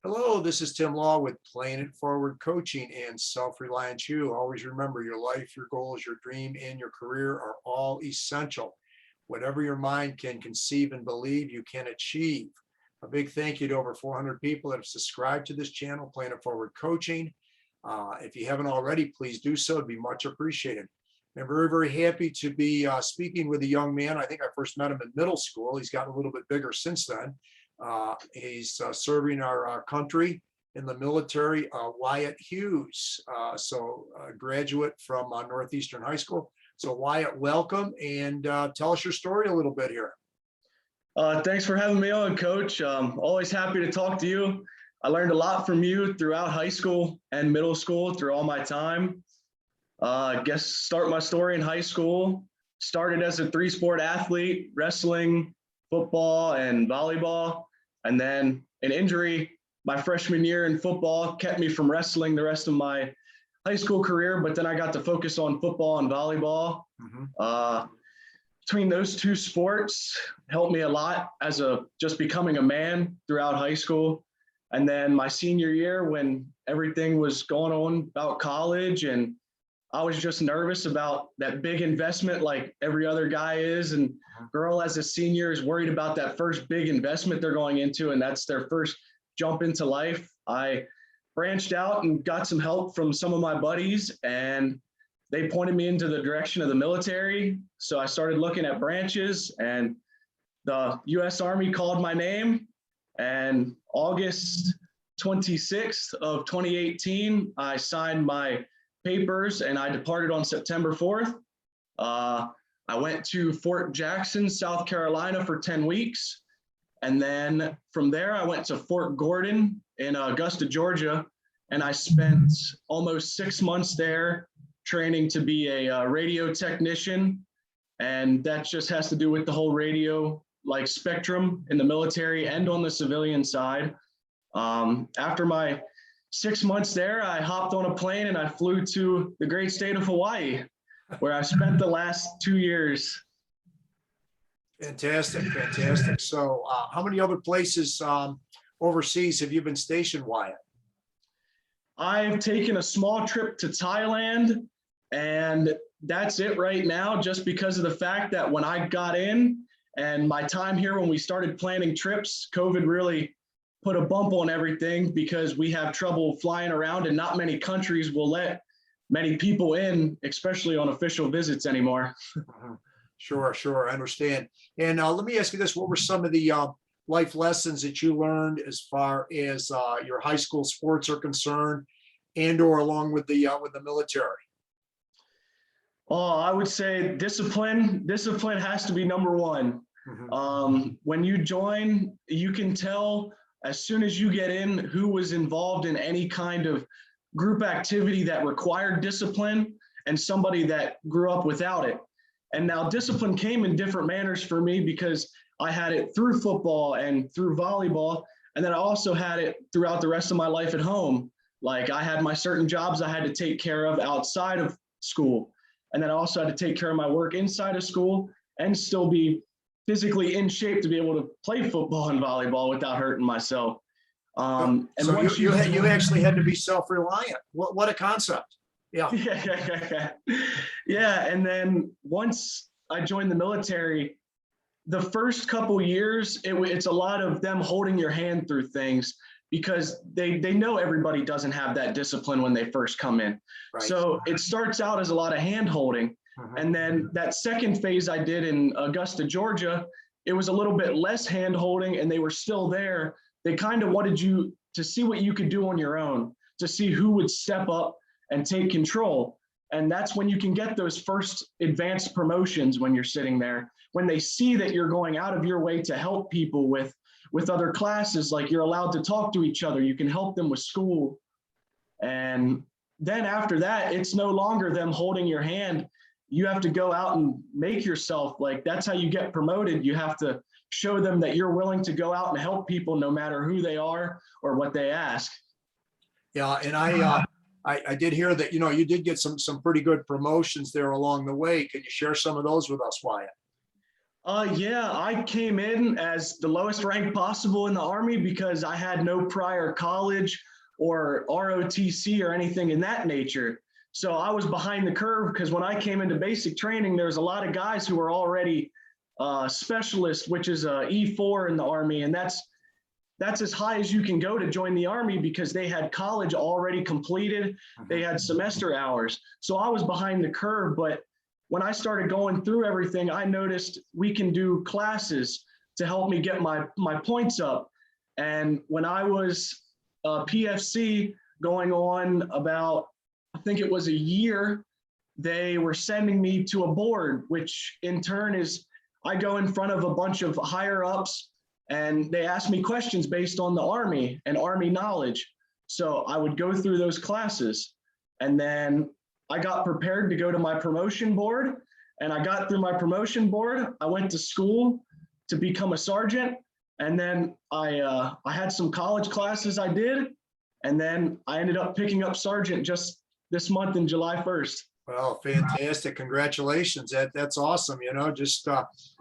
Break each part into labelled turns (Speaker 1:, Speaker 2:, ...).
Speaker 1: Hello, this is Tim Law with Playing It Forward Coaching and Self-Reliant You. Always remember your life, your goals, your dream, and your career are all essential. Whatever your mind can conceive and believe, you can achieve. A big thank you to over 400 people that have subscribed to this channel, Playing It Forward Coaching. If you haven't already, please do so. It'd be much appreciated. I'm very, very happy to be speaking with a young man. I think I first met him in middle school. He's gotten a little bit bigger since then. He's serving our country in the military, Wyatt Hughes, a graduate from Northeastern High School. So Wyatt, welcome, and tell us your story a little bit here.
Speaker 2: Thanks for having me on, Coach. Always happy to talk to you. I learned a lot from you throughout high school and middle school through all my time. I guess start my story in high school. Started as a three-sport athlete, wrestling, football, and volleyball. And then an injury my freshman year in football kept me from wrestling the rest of my high school career, but then I got to focus on football and volleyball. Between those two sports helped me a lot as just becoming a man throughout high school. And then my senior year, when everything was going on about college, and I was just nervous about that big investment like every other guy is, and girl as a senior is worried about that first big investment they're going into, and that's their first jump into life. I branched out and got some help from some of my buddies, and they pointed me into the direction of the military. So I started looking at branches, and the U.S. Army called my name, and August 26th of 2018, I signed my papers and I departed on September 4th. I went to Fort Jackson, South Carolina for 10 weeks. And then from there, I went to Fort Gordon in Augusta, Georgia. And I spent almost 6 months there training to be a radio technician. And that just has to do with the whole radio like spectrum in the military and on the civilian side. After my 6 months there, I hopped on a plane and I flew to the great state of Hawaii, where I spent the last 2 years.
Speaker 1: Fantastic, fantastic. So how many other places overseas have you been stationed, Wyatt?
Speaker 2: I've taken a small trip to Thailand, and that's it right now, just because of the fact that when I got in and my time here, when we started planning trips, COVID really put a bump on everything because we have trouble flying around and not many countries will let many people in, especially on official visits anymore.
Speaker 1: Sure, I understand. And let me ask you this, what were some of the life lessons that you learned as far as your high school sports are concerned, and or along with the military?
Speaker 2: Oh, I would say discipline. Discipline has to be number one. When you join, you can tell as soon as you get in who was involved in any kind of group activity that required discipline and somebody that grew up without it. And now discipline came in different manners for me because I had it through football and through volleyball. And then I also had it throughout the rest of my life at home. Like I had my certain jobs I had to take care of outside of school. And then I also had to take care of my work inside of school and still be physically in shape to be able to play football and volleyball without hurting myself.
Speaker 1: And so you actually had to be self-reliant. What a concept. Yeah.
Speaker 2: Yeah. And then once I joined the military, the first couple years, it's a lot of them holding your hand through things because they know everybody doesn't have that discipline when they first come in. Right. So it starts out as a lot of hand holding. And then that second phase I did in Augusta, Georgia, it was a little bit less hand holding and they were still there. They kind of wanted you to see what you could do on your own, to see who would step up and take control. And that's when you can get those first advanced promotions when you're sitting there, when they see that you're going out of your way to help people with other classes, like you're allowed to talk to each other, you can help them with school. And then after that, it's no longer them holding your hand. You have to go out and make yourself, like that's how you get promoted. You have to show them that you're willing to go out and help people no matter who they are or what they ask.
Speaker 1: Yeah, and I did hear that, you did get some pretty good promotions there along the way. Can you share some of those with us, Wyatt?
Speaker 2: Yeah, I came in as the lowest rank possible in the Army because I had no prior college or ROTC or anything in that nature. So I was behind the curve because when I came into basic training, there was a lot of guys who were already specialists, which is a E4 in the Army, and that's as high as you can go to join the Army because they had college already completed. They had semester hours. So I was behind the curve, but when I started going through everything, I noticed we can do classes to help me get my points up. And when I was PFC going on about, I think it was a year, they were sending me to a board, which in turn is I go in front of a bunch of higher ups and they ask me questions based on the Army and Army knowledge. So I would go through those classes. And then I got prepared to go to my promotion board, and I got through my promotion board. I went to school to become a sergeant, and then I had some college classes I did, and then I ended up picking up sergeant just this month in July 1st.
Speaker 1: Well, fantastic. Congratulations. That's awesome. Just,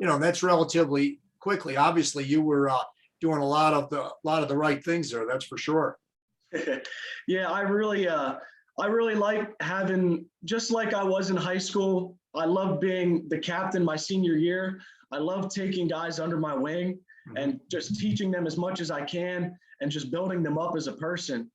Speaker 1: that's relatively quickly. Obviously you were doing a lot of the right things there. That's for sure.
Speaker 2: Yeah, I really like having, just like I was in high school, I loved being the captain my senior year. I love taking guys under my wing and just teaching them as much as I can and just building them up as a person.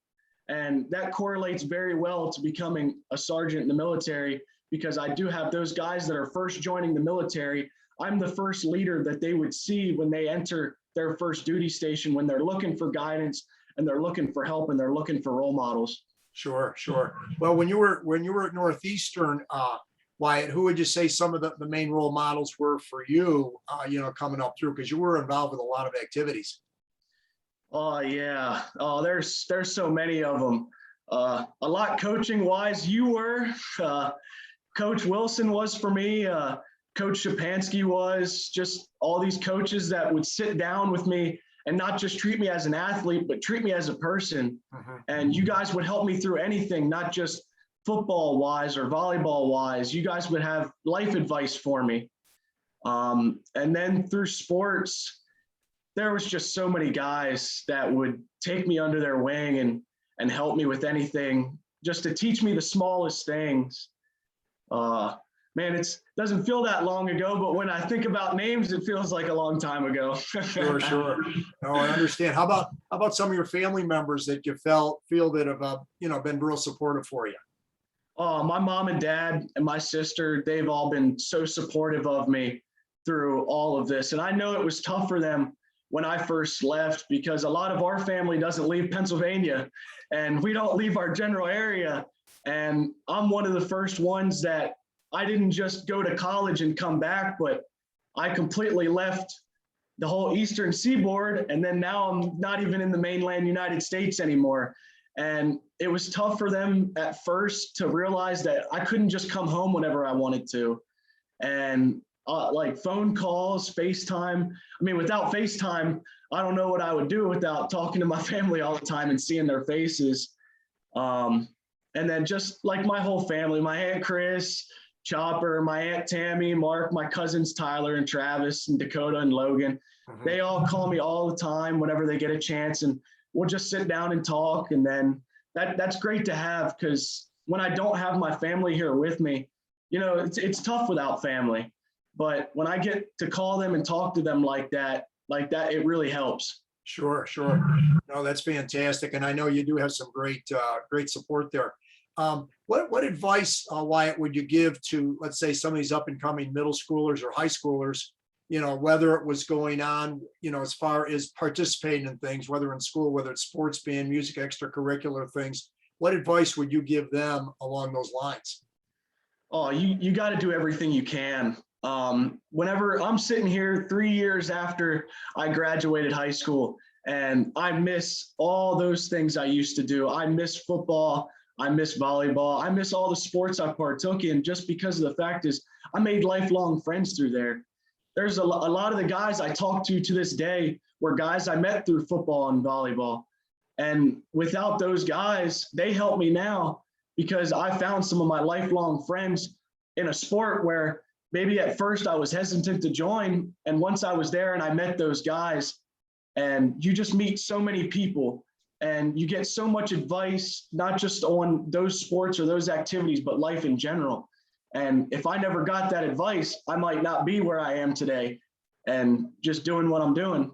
Speaker 2: And that correlates very well to becoming a sergeant in the military, because I do have those guys that are first joining the military. I'm the first leader that they would see when they enter their first duty station, when they're looking for guidance and they're looking for help and they're looking for role models.
Speaker 1: Sure. Well, when you were at Northeastern, Wyatt, who would you say some of the main role models were for you, coming up through? Because you were involved with a lot of activities.
Speaker 2: Oh yeah. Oh, there's so many of them. A lot coaching wise, you were. Coach Wilson was for me. Coach 𝙎𝙊𝘾𝘄𝘼 was. Just all these coaches that would sit down with me and not just treat me as an athlete, but treat me as a person. And you guys would help me through anything, not just football wise or volleyball wise. You guys would have life advice for me. And then through sports, there was just so many guys that would take me under their wing and help me with anything, just to teach me the smallest things. Man, it doesn't feel that long ago, but when I think about names, it feels like a long time ago.
Speaker 1: Sure. No, I understand. How about some of your family members that you feel that have been real supportive for you?
Speaker 2: My mom and dad and my sister, they've all been so supportive of me through all of this. And I know it was tough for them when I first left, because a lot of our family doesn't leave Pennsylvania and we don't leave our general area. And I'm one of the first ones that I didn't just go to college and come back, but I completely left the whole Eastern Seaboard. And then now I'm not even in the mainland United States anymore. And it was tough for them at first to realize that I couldn't just come home whenever I wanted to. And like phone calls, FaceTime. I mean, without FaceTime, I don't know what I would do without talking to my family all the time and seeing their faces. And then just like my whole family, my Aunt Chris, Chopper, my Aunt Tammy, Mark, my cousins Tyler and Travis and Dakota and Logan, they all call me all the time whenever they get a chance, and we'll just sit down and talk. And then that's great to have, because when I don't have my family here with me, it's tough without family. But when I get to call them and talk to them like that, it really helps.
Speaker 1: Sure. No, that's fantastic. And I know you do have some great support there. What advice, Wyatt, would you give to, let's say, some of these up and coming middle schoolers or high schoolers, whether it was going on, as far as participating in things, whether in school, whether it's sports, band, music, extracurricular things, what advice would you give them along those lines?
Speaker 2: Oh, you got to do everything you can. Whenever I'm sitting here 3 years after I graduated high school, and I miss all those things I used to do. I miss football. I miss volleyball. I miss all the sports I partook in, just because of the fact is I made lifelong friends through there. There's a lot of the guys I talk to this day were guys I met through football and volleyball. And without those guys, they help me now, because I found some of my lifelong friends in a sport where maybe at first I was hesitant to join. And once I was there and I met those guys, and you just meet so many people and you get so much advice, not just on those sports or those activities, but life in general. And if I never got that advice, I might not be where I am today and just doing what I'm doing.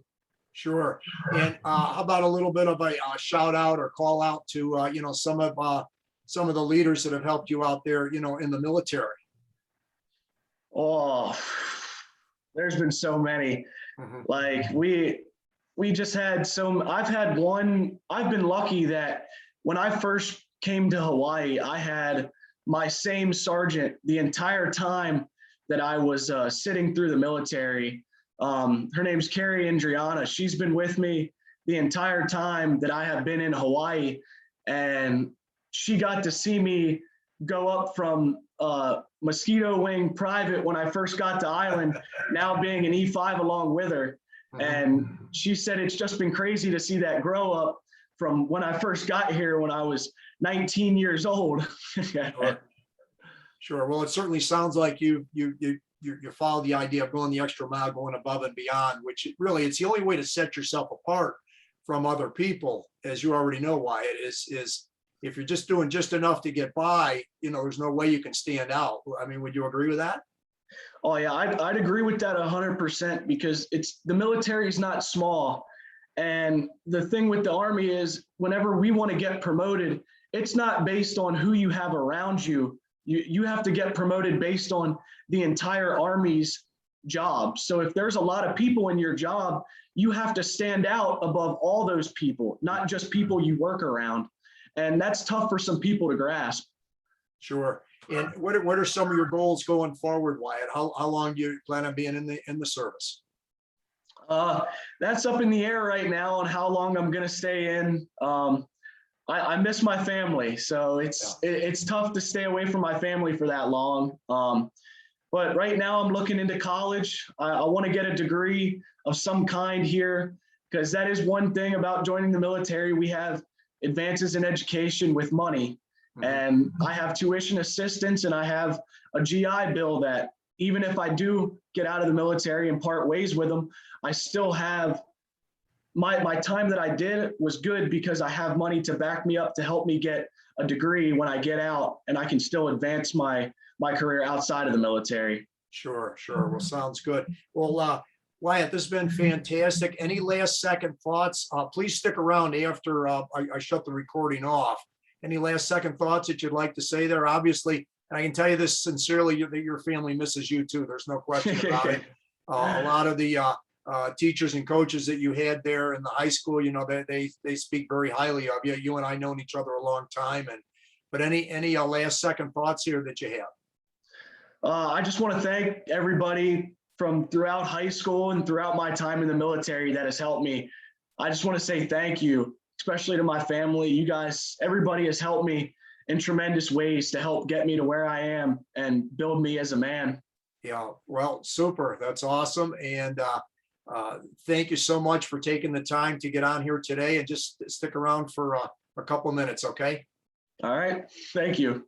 Speaker 1: Sure. And how about a little bit of a shout out or call out to some of the leaders that have helped you out there, in the military?
Speaker 2: Oh, there's been so many.
Speaker 1: Mhm.
Speaker 2: Like we just had I've been lucky that when I first came to Hawaii, I had my same sergeant the entire time that I was sitting through the military. Her name's 𝙎𝙊𝘾𝘄𝘼𝑼. She's been with me the entire time that I have been in Hawaii. And she got to see me go up from mosquito wing private when I first got to island, now being an E5 along with her. And she said it's just been crazy to see that grow up from when I first got here when I was 19 years old.
Speaker 1: Sure. Sure. Well, it certainly sounds like you follow the idea of going the extra mile, going above and beyond, which it's the only way to set yourself apart from other people, as you already know, Wyatt, is if you're just doing just enough to get by, there's no way you can stand out. I mean, would you agree with that?
Speaker 2: Oh yeah, I'd agree with that 100% because the military is not small. And the thing with the Army is whenever we want to get promoted, it's not based on who you have around you. You have to get promoted based on the entire Army's job. So if there's a lot of people in your job, you have to stand out above all those people, not just people you work around. And that's tough for some people to grasp.
Speaker 1: Sure. And what are some of your goals going forward, Wyatt? How long do you plan on being in the service?
Speaker 2: That's up in the air right now on how long I'm going to stay in. I miss my family, so it's tough to stay away from my family for that long. But right now I'm looking into college. I want to get a degree of some kind here because that is one thing about joining the military. We have advances in education with money. And I have tuition assistance and I have a GI Bill that even if I do get out of the military and part ways with them, I still have my time that I did was good because I have money to back me up to help me get a degree when I get out and I can still advance my career outside of the military.
Speaker 1: Sure. Well, sounds good. Well, Wyatt, this has been fantastic. Any last second thoughts? Please stick around after I shut the recording off. Any last second thoughts that you'd like to say there? Obviously, and I can tell you this sincerely, that your family misses you too. There's no question about it. A lot of the teachers and coaches that you had there in the high school, they speak very highly of you. You and I known each other a long time. But any last second thoughts here that you have?
Speaker 2: I just want to thank everybody from throughout high school and throughout my time in the military that has helped me. I just want to say thank you, especially to my family. You guys, everybody has helped me in tremendous ways to help get me to where I am and build me as a man.
Speaker 1: Yeah, well, super. That's awesome. And thank you so much for taking the time to get on here today, and just stick around for a couple minutes. Okay.
Speaker 2: All right. Thank you.